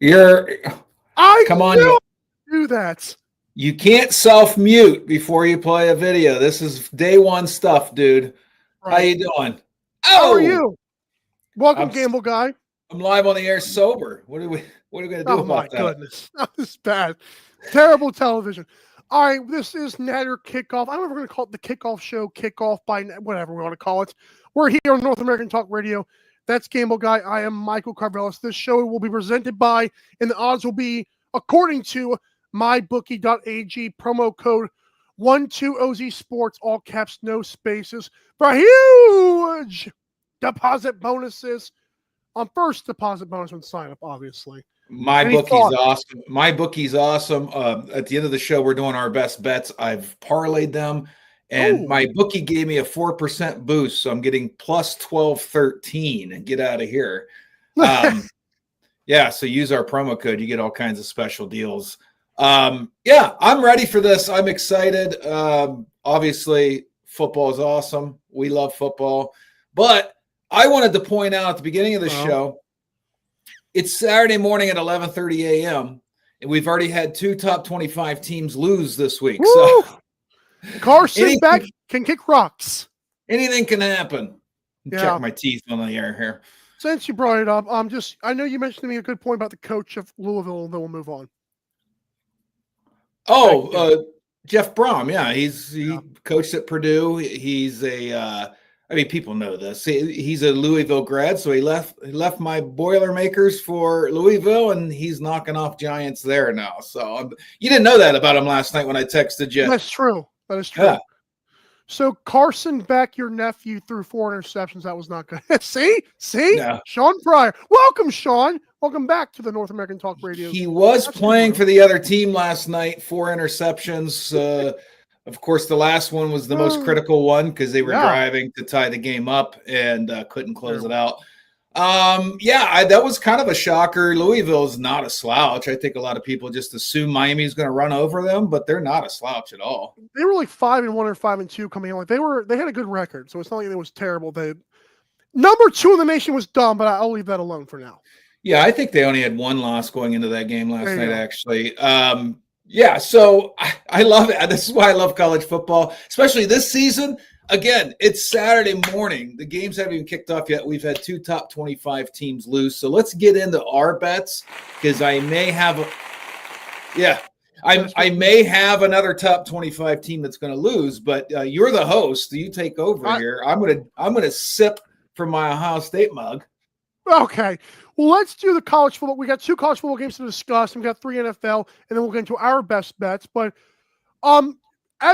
I Come on, knew do that. you can't self-mute before you play a video. This is day one stuff, dude. Right. How you doing? How are you? Welcome, I'm, Gamble Guy. I'm live on the air sober. What are we gonna do about that? Oh my goodness. This is bad. Terrible television. All right, this is NATR Kickoff. I don't know if we're going to call it the Kickoff Show, Kickoff by whatever we want to call it. We're here on North American Talk Radio. That's Gamble Guy. I am Michael Karvelis. This show will be presented by, and the odds will be according to mybookie.ag, promo code 12OZ Sports, all caps, no spaces, for huge deposit bonuses on first deposit bonus when sign up, obviously. My bookie's awesome. My bookie's awesome. At the end of the show, we're doing our best bets. I've parlayed them, and my bookie gave me a 4% boost, so I'm getting plus 1213 and get out of here. Yeah, so use our promo code. You get all kinds of special deals. Yeah, I'm ready for this. I'm excited. Obviously, football is awesome. We love football. But I wanted to point out at the beginning of the show, it's Saturday morning at 11:30 a.m., and we've already had 2 top 25 teams lose this week. Woo! So Carson Beck can kick rocks. Anything can happen. Yeah. Check my teeth on the air here. Since you brought it up, I know you mentioned to me a good point about the coach of Louisville, and then we'll move on. Jeff Brom. Yeah, he coached at Purdue. He's people know this. He's a Louisville grad, so he left my Boilermakers for Louisville, and he's knocking off Giants there now. So you didn't know that about him last night when I texted you. That's true. That is true. Yeah. So Carson Beck, your nephew, threw 4 interceptions. That was not good. See? Yeah. Sean Pryor. Welcome, Sean. Welcome back to the North American Talk Radio. He was playing for the other team last night. 4 interceptions. Of course, the last one was the most critical one because they were driving to tie the game up and couldn't close it out. That was kind of a shocker. Louisville's not a slouch. I think a lot of people just assume Miami's going to run over them, but they're not a slouch at all. They were like 5-1 or 5-2 coming in. Like they had a good record, so it's not like it was terrible. Number 2 in the nation was dumb, but I'll leave that alone for now. Yeah, I think they only had 1 loss going into that game last night, actually. Yeah, so I love it. This is why I love college football, especially this season. Again, it's Saturday morning. The games haven't even kicked off yet. We've had 2 top 25 teams lose. So let's get into our bets because I may have another top 25 team that's going to lose. But you're the host. You take over here. I'm gonna sip from my Ohio State mug. Okay. Well, let's do the college football. We got 2 college football games to discuss. We got 3 NFL, and then we'll get into our best bets. But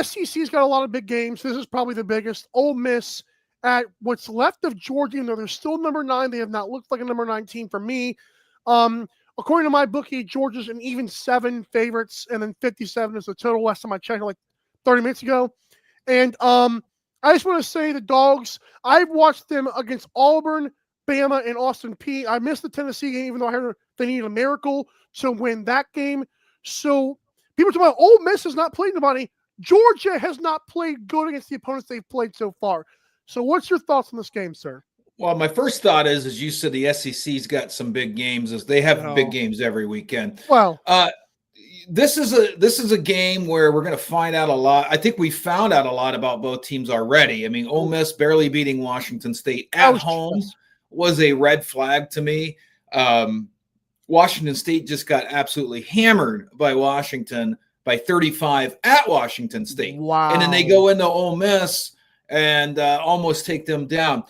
SEC's got a lot of big games. This is probably the biggest. Ole Miss at what's left of Georgia, even though they're still number 9. They have not looked like a number 19 for me. According to my bookie, Georgia's an even 7 favorites, and then 57 is the total. Last time I checked, like 30 minutes ago. And I just want to say the Dogs, I've watched them against Auburn, Bama, and Austin Peay. I missed the Tennessee game, even though I heard they needed a miracle to win that game. So people talk about Ole Miss has not played anybody. Georgia has not played good against the opponents they've played so far. So what's your thoughts on this game, sir? Well, my first thought is, as you said, the SEC's got some big games. As they have big games every weekend. Well, this is a game where we're going to find out a lot. I think we found out a lot about both teams already. I mean, Ole Miss barely beating Washington State at home was a red flag to me. Washington State just got absolutely hammered by Washington by 35 at Washington State. Wow. And then they go into Ole Miss and almost take them down.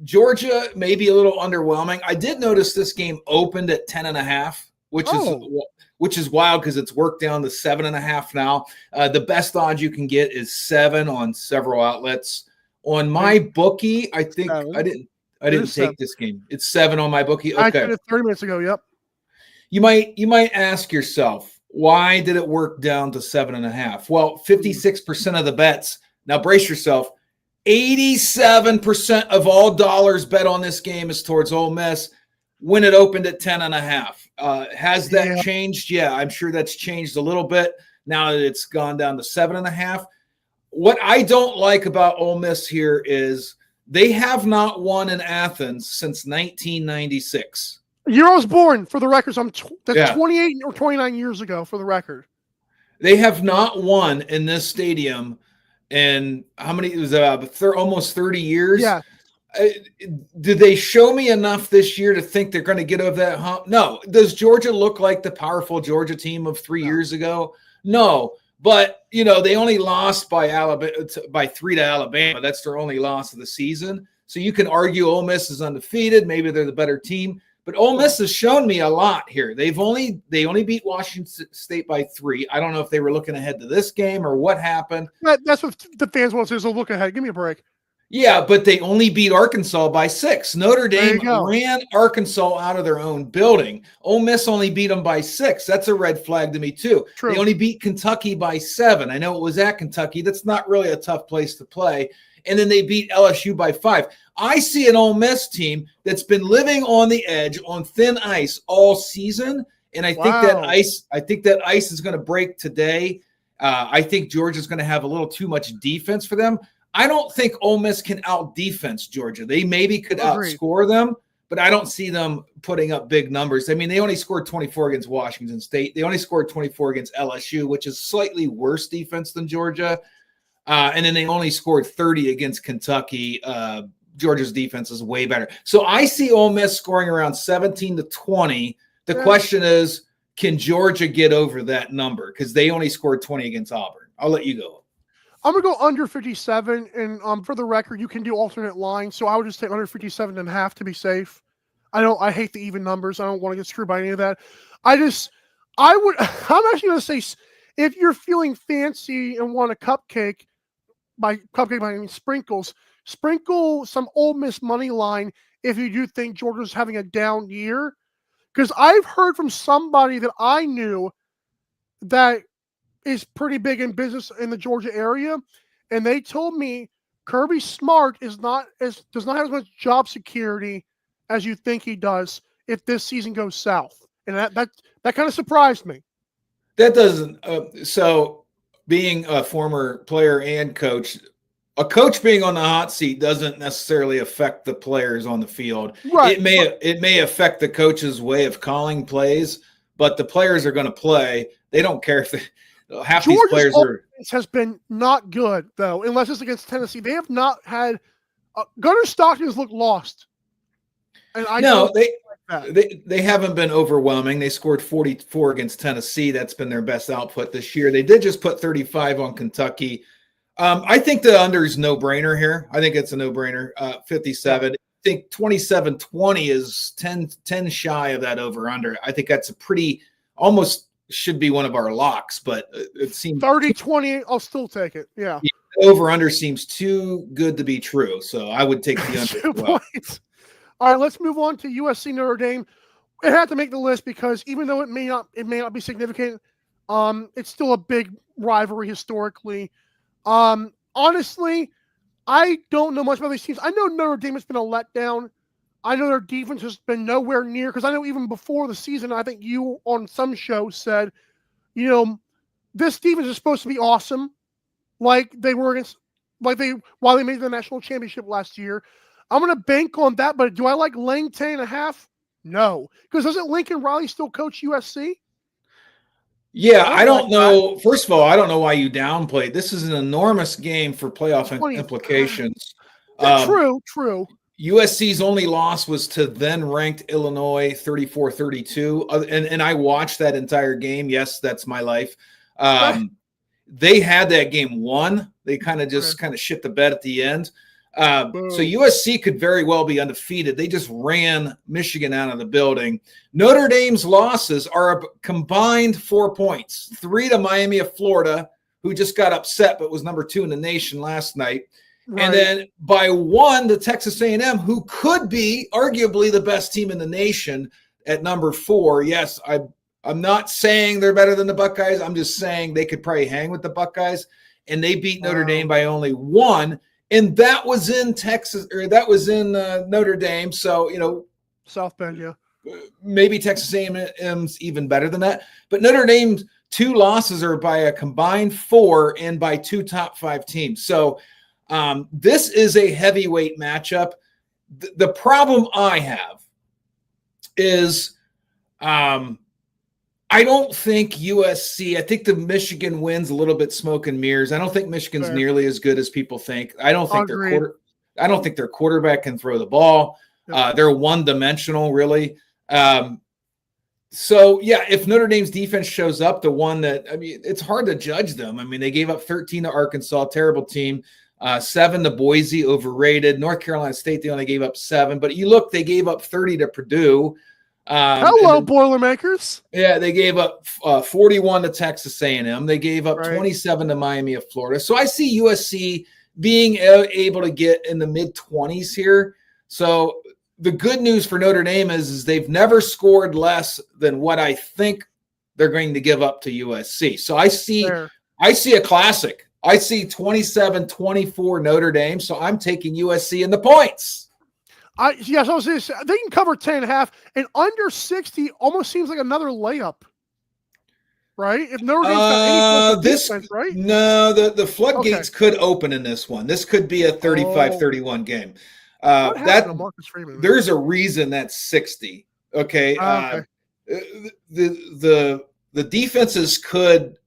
Georgia may be a little underwhelming. I did notice this game opened at 10.5, which is wild because it's worked down to 7.5 now. The best odds you can get is 7 on several outlets. On my bookie, I think I didn't take this game. It's 7 on my bookie. Okay. I did it 30 minutes ago. Yep. You might ask yourself, why did it work down to 7.5? Well, 56% of the bets. Now brace yourself. 87% of all dollars bet on this game is towards Ole Miss when it opened at 10.5. Has that changed? Yeah, I'm sure that's changed a little bit now that it's gone down to 7.5. What I don't like about Ole Miss here is they have not won in Athens since 1996. Year I was born, for the record. So that's 28 or 29 years ago, for the record. They have not won in this stadium in how many? It was almost 30 years. Yeah. Did they show me enough this year to think they're going to get over that hump? No. Does Georgia look like the powerful Georgia team of 3 years ago? No. But, they only lost by 3 to Alabama. That's their only loss of the season. So you can argue Ole Miss is undefeated. Maybe they're the better team. But Ole Miss has shown me a lot here. They only beat Washington State by 3. I don't know if they were looking ahead to this game or what happened. That's what the fans want to say, so look ahead. Give me a break. Yeah, but they only beat Arkansas by 6. Notre Dame ran Arkansas out of their own building. Ole Miss only beat them by 6. That's a red flag to me, too. True. They only beat Kentucky by 7. I know it was at Kentucky. That's not really a tough place to play. And then they beat LSU by 5. I see an Ole Miss team that's been living on the edge, on thin ice all season, and I think that ice is going to break today. I think Georgia's going to have a little too much defense for them. I don't think Ole Miss can out-defense Georgia. They maybe could outscore them, but I don't see them putting up big numbers. I mean, they only scored 24 against Washington State. They only scored 24 against LSU, which is slightly worse defense than Georgia. And then they only scored 30 against Kentucky. Georgia's defense is way better. So I see Ole Miss scoring around 17 to 20. The question is, can Georgia get over that number? Because they only scored 20 against Auburn. I'll let you go. I'm going to go under 57, and for the record, you can do alternate lines, so I would just take under 57.5 to be safe. I hate the even numbers. I don't want to get screwed by any of that. I'm actually going to say, if you're feeling fancy and want a cupcake, by cupcake I mean sprinkle some Ole Miss money line if you do think Georgia's having a down year. Because I've heard from somebody that I knew that is pretty big in business in the Georgia area, and they told me Kirby Smart does not have as much job security as you think he does if this season goes south, and that kind of surprised me. That doesn't. So, being a former player and coach, a coach being on the hot seat doesn't necessarily affect the players on the field. Right. It may affect the coach's way of calling plays, but the players are going to play. They don't care if half Georgia's these players are. Has been not good though, unless it's against Tennessee. They have not had. Gunnar Stockton has looked lost. And they haven't been overwhelming. They scored 44 against Tennessee. That's been their best output this year. They did just put 35 on Kentucky. I think the under is no-brainer here. I think it's a no-brainer. 57. I think 27-20 is 10 shy of that over-under. I think that's a pretty almost should be one of our locks, but it seems 30-20. I'll still take it. Yeah. Over-under seems too good to be true, so I would take the under as well. All right, let's move on to USC Notre Dame. It had to make the list because even though it may not be significant, it's still a big rivalry historically. Honestly, I don't know much about these teams. I know Notre Dame has been a letdown. I know their defense has been nowhere near, because I know even before the season, I think you on some show said, this defense is supposed to be awesome, like they were while they made the national championship last year. I'm going to bank on that, but do I like laying 10.5? No, because doesn't Lincoln Riley still coach USC? Yeah, I don't know. First of all, I don't know why you downplayed. This is an enormous game for playoff implications. True. USC's only loss was to then-ranked Illinois 34-32, and I watched that entire game. Yes, that's my life. They had that game won. They kind of shit the bed at the end. So USC could very well be undefeated. They just ran Michigan out of the building. Notre Dame's losses are a combined 4 points, 3 to Miami of Florida, who just got upset but was number 2 in the nation last night. Right. And then by 1 to Texas A&M, who could be arguably the best team in the nation at number 4. Yes, I'm not saying they're better than the Buckeyes. I'm just saying they could probably hang with the Buckeyes. And they beat Notre Dame by only 1. And that was in Texas, or that was in Notre Dame. So, South Bend, yeah. Maybe Texas A&M's even better than that. But Notre Dame's 2 losses are by a combined 4 and by 2 top 5 teams. So this is a heavyweight matchup. The problem I have is I don't think USC, I think the Michigan wins a little bit smoke and mirrors. I don't think Michigan's nearly as good as people think. I don't think their quarterback can throw the ball. Yep. They're one-dimensional, really. So, yeah, if Notre Dame's defense shows up, it's hard to judge them. I mean, they gave up 13 to Arkansas, terrible team, 7 to Boise, overrated. North Carolina State, they only gave up 7. But you look, they gave up 30 to Purdue. Hello, Boilermakers. Yeah, they gave up 41 to Texas A&M. They gave up 27 to Miami of Florida. So I see USC being able to get in the mid-20s here. So the good news for Notre Dame is they've never scored less than what I think they're going to give up to USC. So I see a classic. I see 27-24 Notre Dame. So I'm taking USC in the points. I was going to say, they can cover 10.5, and under 60 almost seems like another layup, right? If Notre Dame's got any defense, right? No, the floodgates could open in this one. This could be a 35-31 game. There's a reason that's 60. Okay. The defenses could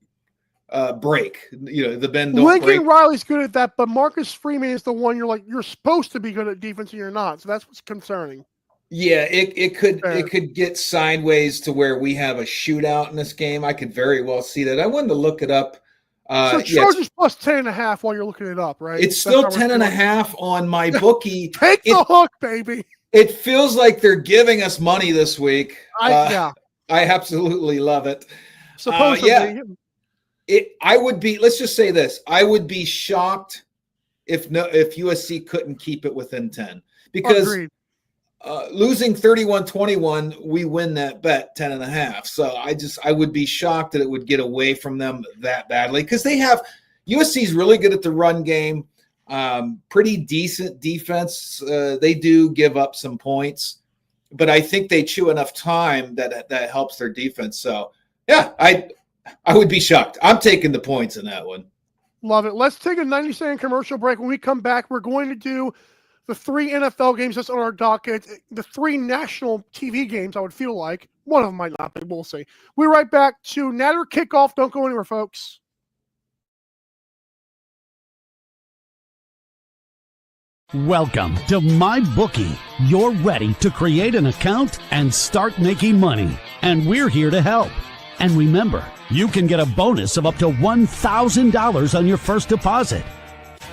break, the bend don't Lincoln break. Riley's good at that, but Marcus Freeman is the one you're supposed to be good at defense and you're not. So that's what's concerning. Yeah, it could get sideways to where we have a shootout in this game. I could very well see that. I wanted to look it up. So Chargers plus 10.5 while you're looking it up, right? It's still 10.5 on my bookie. Take the hook, baby. It feels like they're giving us money this week. I absolutely love it. Supposedly. I would be, let's just say this. I would be shocked if USC couldn't keep it within 10, because losing 31-21, we win that bet 10.5. So I would be shocked that it would get away from them that badly, because USC's really good at the run game. Pretty decent defense. They do give up some points, but I think they chew enough time that helps their defense. So yeah, I would be shocked. I'm taking the points in that one. Love it. Let's take a 90-second commercial break. When we come back, we're going to do the 3 NFL games that's on our docket, the 3 national TV games, I would feel like. One of them might not be. We'll see. We'll be right back to NATR Kickoff. Don't go anywhere, folks. Welcome to MyBookie. You're ready to create an account and start making money. And we're here to help. And remember, you can get a bonus of up to $1,000 on your first deposit.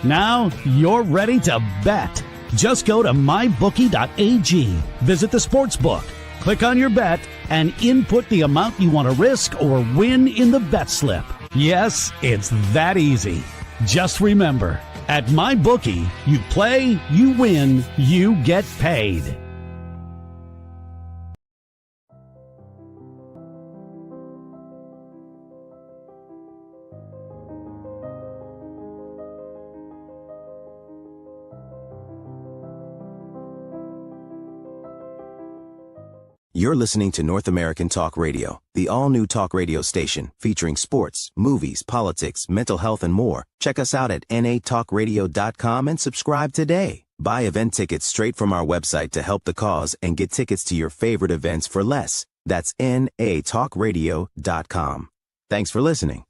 Now you're ready to bet. Just go to mybookie.ag, visit the sportsbook, click on your bet, and input the amount you want to risk or win in the bet slip. Yes, it's that easy. Just remember, at MyBookie, you play, you win, you get paid. You're listening to North American Talk Radio, the all-new talk radio station featuring sports, movies, politics, mental health, and more. Check us out at natalkradio.com and subscribe today. Buy event tickets straight from our website to help the cause and get tickets to your favorite events for less. That's natalkradio.com. Thanks for listening.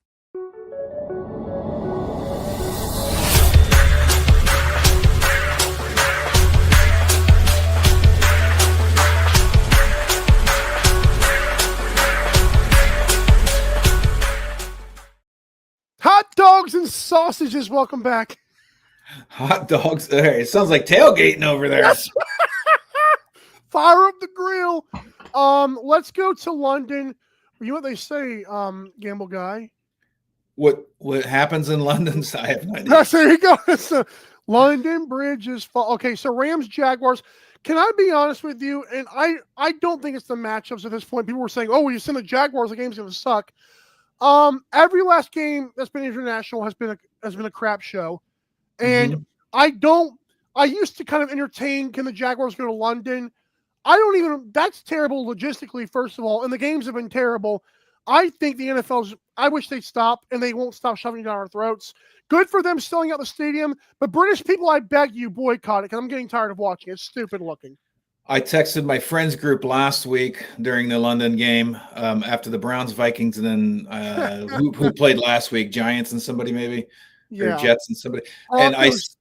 Hot dogs and sausages. Welcome back. Hot dogs. Hey, it sounds like tailgating over there. Yes. Fire up the grill. Let's go to London. You know what they say, Gamble Guy? What happens in London? I have no idea. Yes, there you go. So, London Bridge is fall. Okay, so Rams Jaguars. Can I be honest with you? And I don't think it's the matchups at this point. People were saying, "Oh, when you send the Jaguars, the game's going to suck." Every last game that's been international has been a crap show. And I used to kind of entertain, can the Jaguars go to London? That's terrible logistically, first of all, and the games have been terrible. I think the I wish they'd stop, and they won't stop shoving it down our throats. Good for them selling out the stadium, but British people, I beg you, boycott it, because I'm getting tired of watching it. It's stupid looking. I texted my friends group last week during the London game after the Browns, Vikings, and then who played last week? Giants and somebody maybe, or Jets and somebody.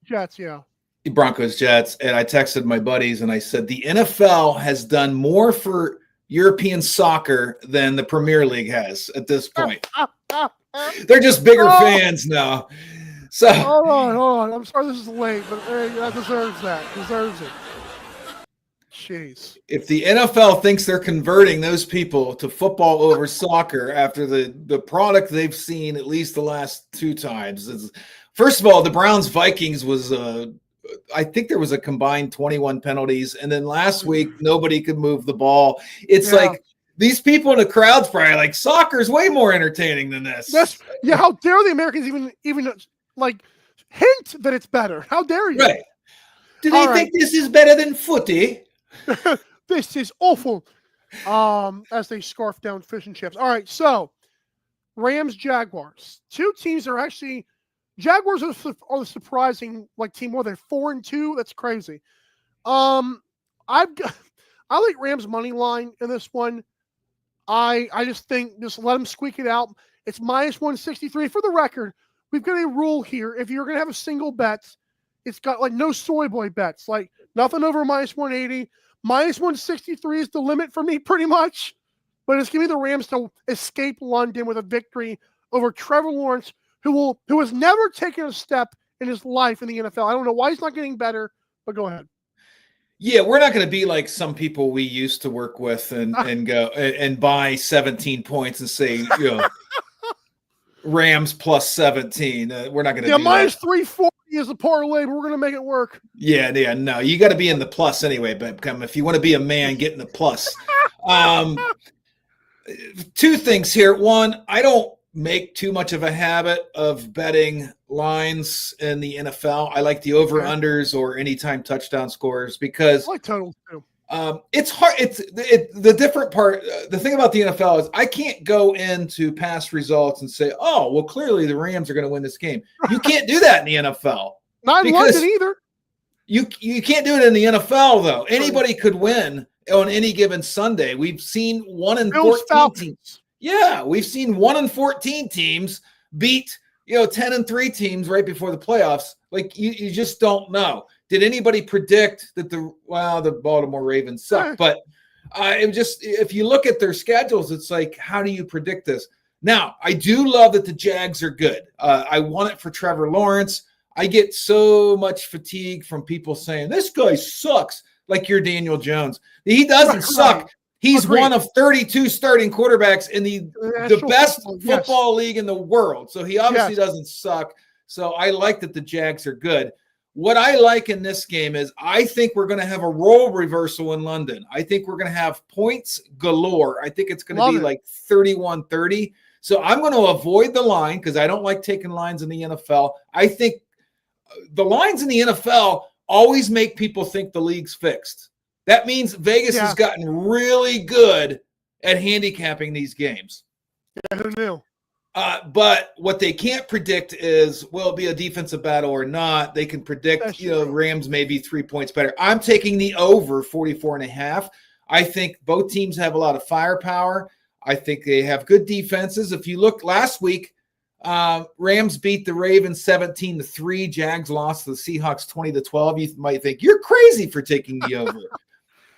Jets, yeah. Broncos, Jets, and I texted my buddies and I said the NFL has done more for European soccer than the Premier League has at this point. They're just bigger fans now. So hold on. I'm sorry this is late, but that deserves that. Deserves it. Jeez. If the NFL thinks they're converting those people to football over soccer after the product they've seen at least the last two times, first of all, the Browns Vikings was I think there was a combined 21 penalties, and then last week nobody could move the ball. It's like these people in the crowd's probably like, soccer's way more entertaining than this. How dare the Americans even like hint that it's better? How dare you? Right. Do they think this is better than footy? This is awful. As they scarf down fish and chips. All right, so Rams, Jaguars. Two teams are actually Jaguars are the surprising team. More than 4-2. That's crazy. I like Rams money line in this one. I just think just let them squeak it out. It's -163 for the record. We've got a rule here. If you're gonna have a single bet, it's got no soy boy bets, nothing over -180. -163 is the limit for me, pretty much. But it's gonna be the Rams to escape London with a victory over Trevor Lawrence, who has never taken a step in his life in the NFL. I don't know why he's not getting better, but go ahead. Yeah, we're not going to be like some people we used to work with and go and buy 17 points and say, Rams plus 17. We're not going to do that. -340 is a parlay, but we're going to make it work. Yeah, no. You got to be in the plus anyway, but if you want to be a man, get in the plus. Two things here. One, I don't make too much of a habit of betting lines in the NFL. I like the over-unders or anytime touchdown scores because I like totals too. It's hard. The different part. The thing about the NFL is I can't go into past results and say, oh, well, clearly the Rams are going to win this game. You can't do that in the NFL. Not in London either. You can't do it in the NFL though. Anybody could win on any given Sunday. We've seen 1-14 teams. Yeah, we've seen 1-14 teams beat 10-3 teams right before the playoffs. You just don't know. Did anybody predict that the Baltimore Ravens suck? But if you look at their schedules, it's like, how do you predict this? Now, I do love that the Jags are good. I want it for Trevor Lawrence. I get so much fatigue from people saying this guy sucks, like you're Daniel Jones. He doesn't suck. He's one of 32 starting quarterbacks in the best football league in the world. So he obviously doesn't suck. So I like that the Jags are good. What I like in this game is I think we're going to have a role reversal in London. I think we're going to have points galore. I think it's going to be like 31-30. So I'm going to avoid the line because I don't like taking lines in the NFL. I think the lines in the NFL always make people think the league's fixed. That means Vegas has gotten really good at handicapping these games. Yeah, who knew? But what they can't predict is, will it be a defensive battle or not? They can predict, Rams may be 3 points better. I'm taking the over 44.5. I think both teams have a lot of firepower. I think they have good defenses. If you look last week, Rams beat the Ravens 17-3. Jags lost to the Seahawks 20-12. You might think you're crazy for taking the over.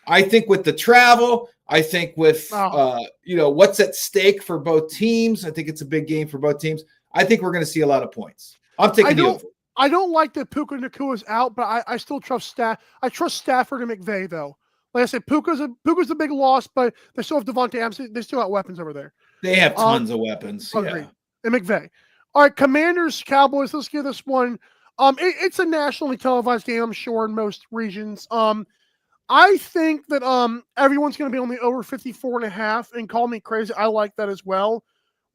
I think with the travel, I think with what's at stake for both teams, I think it's a big game for both teams. I think we're going to see a lot of points. I'm taking the over. I don't like that Puka Nakua's out, but I still trust I trust Stafford and McVay though. Like I said, Puka's a big loss, but they still have Devontae Adams. They still got weapons over there. They have tons of weapons. Agreed. And McVay. All right, Commanders, Cowboys. Let's give this one. It's a nationally televised game, I'm sure, in most regions. I think that everyone's going to be on the over 54.5, and call me crazy. I like that as well.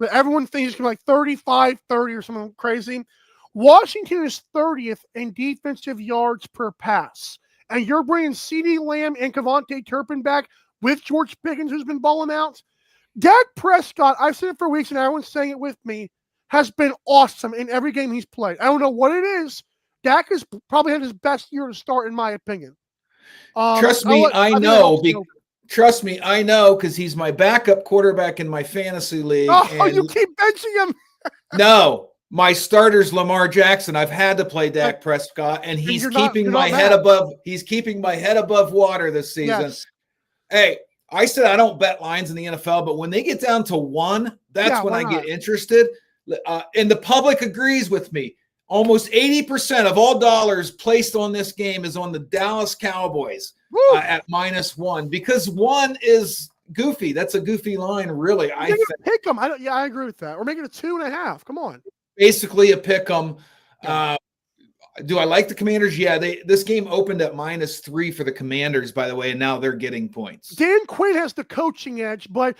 But everyone thinks it's going to be like 35-30 or something crazy. Washington is 30th in defensive yards per pass. And you're bringing CeeDee Lamb and Kevontae Turpin back with George Pickens, who's been balling out. Dak Prescott, I've said it for weeks, and everyone's saying it with me, has been awesome in every game he's played. I don't know what it is. Dak has probably had his best year to start, in my opinion. Trust me, I know. Trust me, I know, because he's my backup quarterback in my fantasy league. Oh, you keep benching him. No, my starter's Lamar Jackson. I've had to play Dak Prescott, and he's keeping my head above. He's keeping my head above water this season. Yes. Hey, I said I don't bet lines in the NFL, but when they get down to 1, that's when I get interested. And the public agrees with me. Almost 80% of all dollars placed on this game is on the Dallas Cowboys at -1, because 1 is goofy. That's a goofy line, really. I think. Pick them. I agree with that. We're making it 2.5. Come on. Basically a pick 'em. Do I like the Commanders? Yeah, this game opened at -3 for the Commanders, by the way, and now they're getting points. Dan Quinn has the coaching edge, but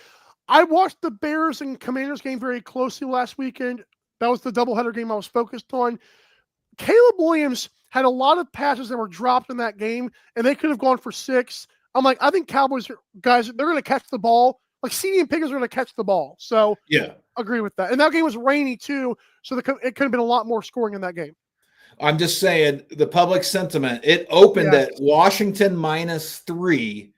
I watched the Bears and Commanders game very closely last weekend. That was the doubleheader game I was focused on. Caleb Williams had a lot of passes that were dropped in that game, and they could have gone for 6. I'm like, I think Cowboys guys, they're going to catch the ball. Like CD and Pickens are going to catch the ball. So yeah, agree with that. And that game was rainy too, so it could have been a lot more scoring in that game. I'm just saying, the public sentiment, it opened at Washington -3,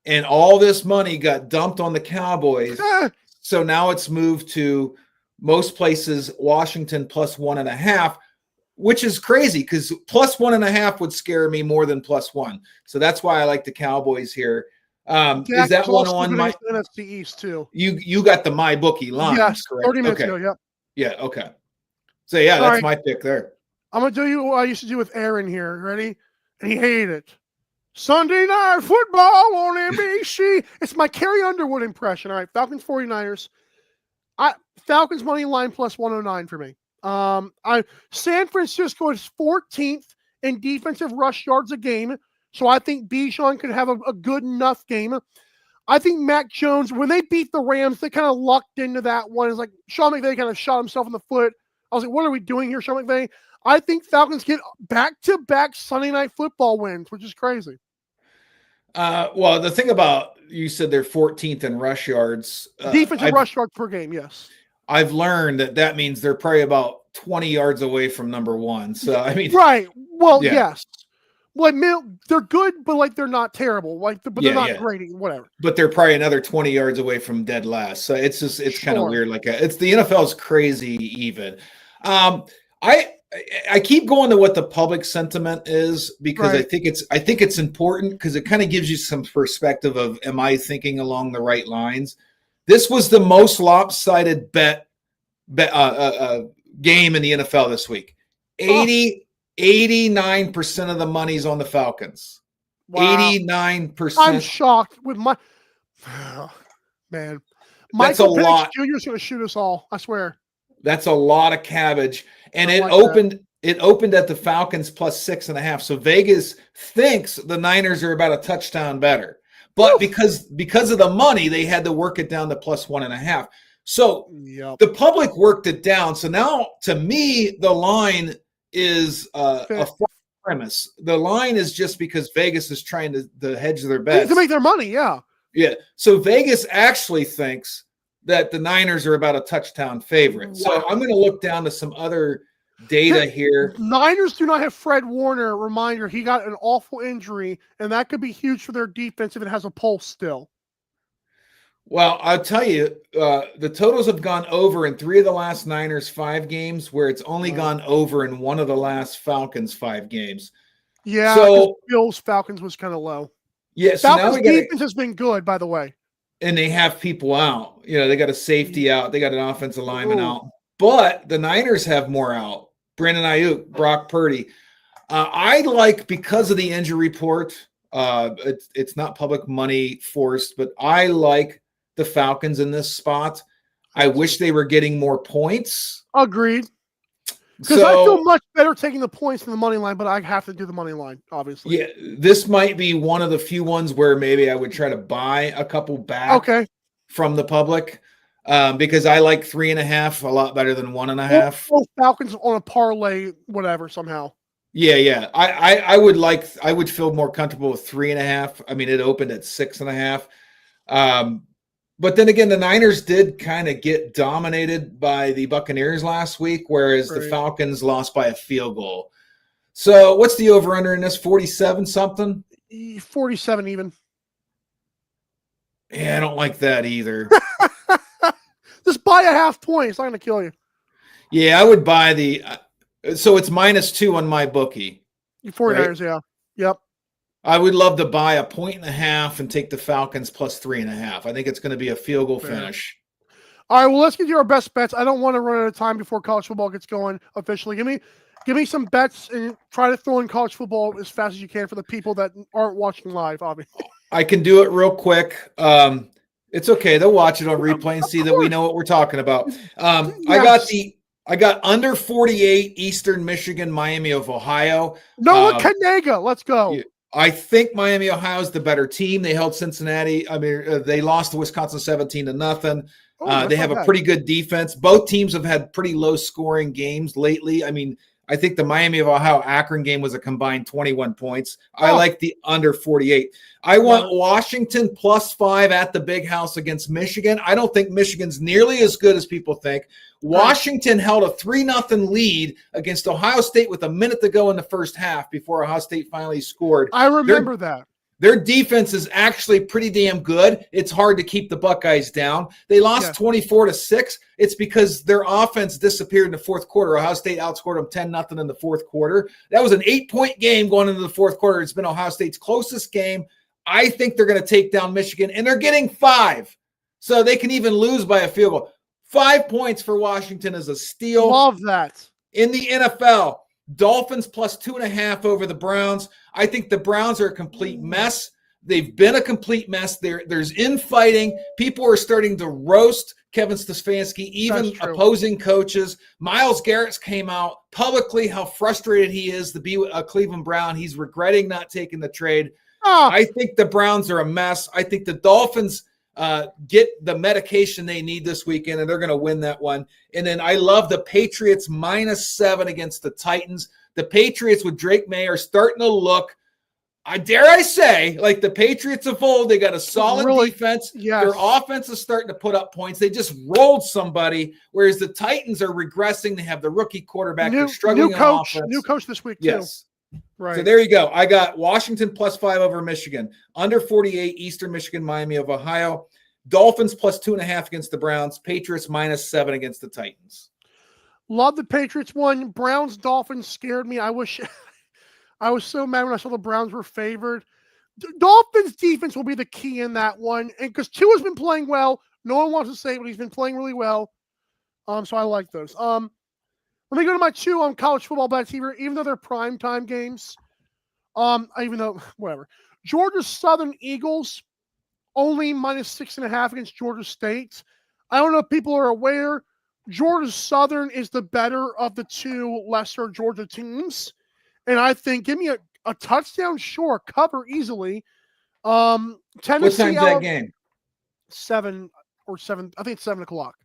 and all this money got dumped on the Cowboys. So now it's moved to most places Washington +1.5, which is crazy, because +1.5 would scare me more than +1. So that's why I like the Cowboys here. Is that one on my NFC East too? You got the MyBookie line? Yes, correct? 30 minutes ago. Yep. Yeah. Okay. So yeah, that's my pick there. I'm going to do you what I used to do with Aaron here. Ready? And he hated it. Sunday Night Football on NBC. It's my Carrie Underwood impression. All right, Falcons 49ers. Falcons money line +109 for me. San Francisco is 14th in defensive rush yards a game, so I think Bijan could have a good enough game. I think Mac Jones, when they beat the Rams, they kind of lucked into that one. It's like Sean McVay kind of shot himself in the foot. I was like, what are we doing here, Sean McVay? I think Falcons get back-to-back Sunday Night Football wins, which is crazy. Well, the thing about, you said they're 14th in rush yards. Defensive rush yards per game, yes. I've learned that means they're probably about 20 yards away from number 1. So, I mean. Right. Well, yes. Like, they're good, but, like, they're not terrible. Like, but they're not great, whatever. But they're probably another 20 yards away from dead last. So, it's kind of weird. Like, it's the NFL's crazy even. I keep going to what the public sentiment is, because I think it's important, because it kind of gives you some perspective of, am I thinking along the right lines? This was the most lopsided game in the NFL this week. 89% of the money's on the Falcons. Wow. 89%. I'm shocked with my man. Michael Penix Jr. is going to shoot us all. I swear. That's a lot of cabbage. And it opened at the Falcons +6.5. So Vegas thinks the Niners are about a touchdown better. But because of the money, they had to work it down to +1.5. So the public worked it down. So now, to me, the line is a false premise. The line is just because Vegas is trying to hedge their bets. To make their money, yeah. Yeah. So Vegas actually thinks that the Niners are about a touchdown favorite. Wow. So I'm going to look down to some other data here. Niners do not have Fred Warner. Reminder, he got an awful injury, and that could be huge for their defense if it has a pulse still. Well, I'll tell you, the totals have gone over in 3 of the last Niners 5 games, where it's only gone over in 1 of the last Falcons 5 games. Yeah, so Bills Falcons was kind of low. Yeah, so Falcons defense has been good, by the way. And they have people out. They got a safety out. They got an offensive lineman out. But the Niners have more out. Brandon Ayuk, Brock Purdy. I like, because of the injury report, it's not public money forced, but I like the Falcons in this spot. I wish they were getting more points. Agreed. Because I feel much better taking the points than the money line, but I have to do the money line, obviously. Yeah, this might be one of the few ones where maybe I would try to buy a couple back from the public, because I like 3.5 a lot better than 1.5. Both Falcons on a parlay, whatever, somehow. Yeah. I would feel more comfortable with 3.5. I mean, it opened at 6.5. But then again, the Niners did kind of get dominated by the Buccaneers last week, whereas the Falcons lost by a field goal. So what's the over-under in this, 47 something? 47 even. Yeah, I don't like that either. Just buy a half point. It's not going to kill you. Yeah, I would buy the so it's -2 on my bookie. 49ers, right? Yeah. Yep. I would love to buy a 1.5 and take the Falcons +3.5. I think it's going to be a field goal finish. All right, well, let's get to our best bets. I don't want to run out of time before college football gets going officially. Give me some bets and try to throw in college football as fast as you can for the people that aren't watching live, obviously. I can do it real quick. It's okay. They'll watch it on replay and see that we know what we're talking about. Yes. I got under 48 Eastern Michigan, Miami of Ohio. Noah Kanega, let's go. I think Miami, Ohio is the better team. They held Cincinnati. I mean, they lost to Wisconsin 17-0. They have a pretty good defense. Both teams have had pretty low scoring games lately. I mean, I think the Miami of Ohio Akron game was a combined 21 points. I like the under 48. I want Washington +5 at the Big House against Michigan. I don't think Michigan's nearly as good as people think. Washington held a 3-0 lead against Ohio State with a minute to go in the first half before Ohio State finally scored. I remember that. Their defense is actually pretty damn good. It's hard to keep the Buckeyes down. They lost 24-6. It's because their offense disappeared in the fourth quarter. Ohio State outscored them 10-0 in the fourth quarter. That was an 8-point game going into the fourth quarter. It's been Ohio State's closest game. I think they're going to take down Michigan, and they're getting 5. So they can even lose by a field goal. 5 points for Washington is a steal. Love that. In the NFL, Dolphins +2.5 over the Browns. I think the Browns are a complete mess. They've been a complete mess. There's infighting. People are starting to roast Kevin Stefanski, even opposing coaches. Myles Garrett came out publicly how frustrated he is to be a Cleveland Brown. He's regretting not taking the trade. I think the Browns are a mess. I think the Dolphins get the medication they need this weekend, and they're going to win that one. And then I love the Patriots -7 against the Titans. The Patriots with Drake May are starting to look, dare I say, like the Patriots of old. They got a solid defense. Yes. Their offense is starting to put up points. They just rolled somebody, whereas the Titans are regressing. They have the rookie quarterback. They're struggling on offense. New coach this week, too. Yes. Right. So there you go. I got Washington +5 over Michigan, under 48 Eastern Michigan, Miami of Ohio, Dolphins +2.5 against the Browns, Patriots -7 against the Titans. Love the Patriots one. Browns Dolphins scared me. I wish I was so mad when I saw the Browns were favored. Dolphins defense will be the key in that one, and because Tua's been playing well, no one wants to say it, but he's been playing really well. So I like those. Let me go to my 2 on college football bets, even though they're primetime games. Whatever. Georgia Southern Eagles, only -6.5 against Georgia State. I don't know if people are aware. Georgia Southern is the better of the 2 lesser Georgia teams. And I think, give me a touchdown, sure, cover easily. Tennessee. What time's that game? 7 or 7. I think it's 7 o'clock.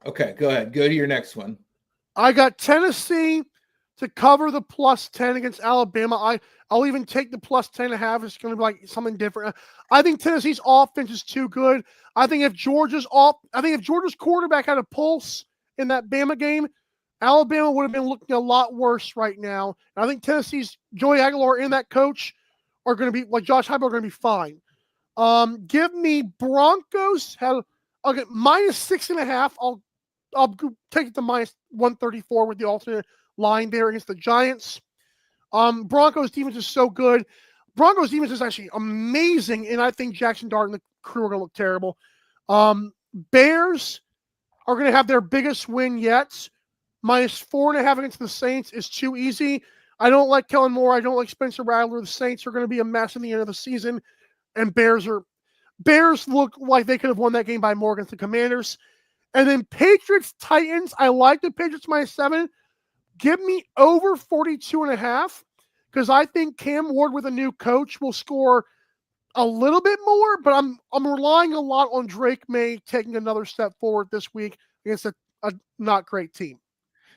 Okay, go ahead. Go to your next one. I got Tennessee to cover the +10 against Alabama. I'll even take the +10.5. It's going to be like something different. I think Tennessee's offense is too good. I think if Georgia's quarterback had a pulse in that Bama game, Alabama would have been looking a lot worse right now. And I think Tennessee's Joey Aguilar and that coach are going to be, like Josh Heupel, are going to be fine. Give me Broncos. I'll get -6.5. I'll take it to -134 with the alternate line there against the Giants. Broncos defense is so good. Broncos defense is actually amazing, and I think Jackson Dart and the crew are going to look terrible. Bears are going to have their biggest win yet. -4.5 against the Saints is too easy. I don't like Kellen Moore. I don't like Spencer Rattler. The Saints are going to be a mess in the end of the season, and Bears look like they could have won that game by more against the Commanders. And then Patriots-Titans, I like the Patriots -7. Give me over 42.5 because I think Cam Ward with a new coach will score a little bit more, but I'm relying a lot on Drake May taking another step forward this week against a not great team.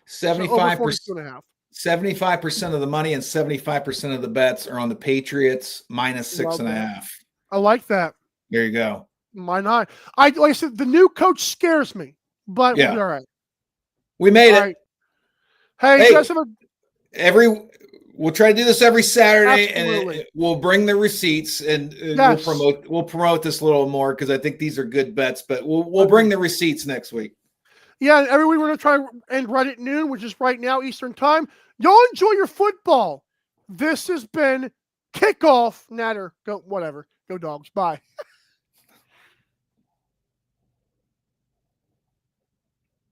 75%. 75% of the money and 75% of the bets are on the Patriots -6.5. I like that. There you go. Why not? Like I said, the new coach scares me, but we'll be all right. We made it. Right. Hey, you guys have We'll try to do this every Saturday, Absolutely. and we'll bring the receipts, and Yes. we'll promote this a little more because I think these are good bets. But we'll bring the receipts next week. Yeah, and every week we're going to try and end right at noon, which is right now Eastern time. Y'all enjoy your football. This has been Kickoff. NATR. Go, whatever. Go Dogs. Bye.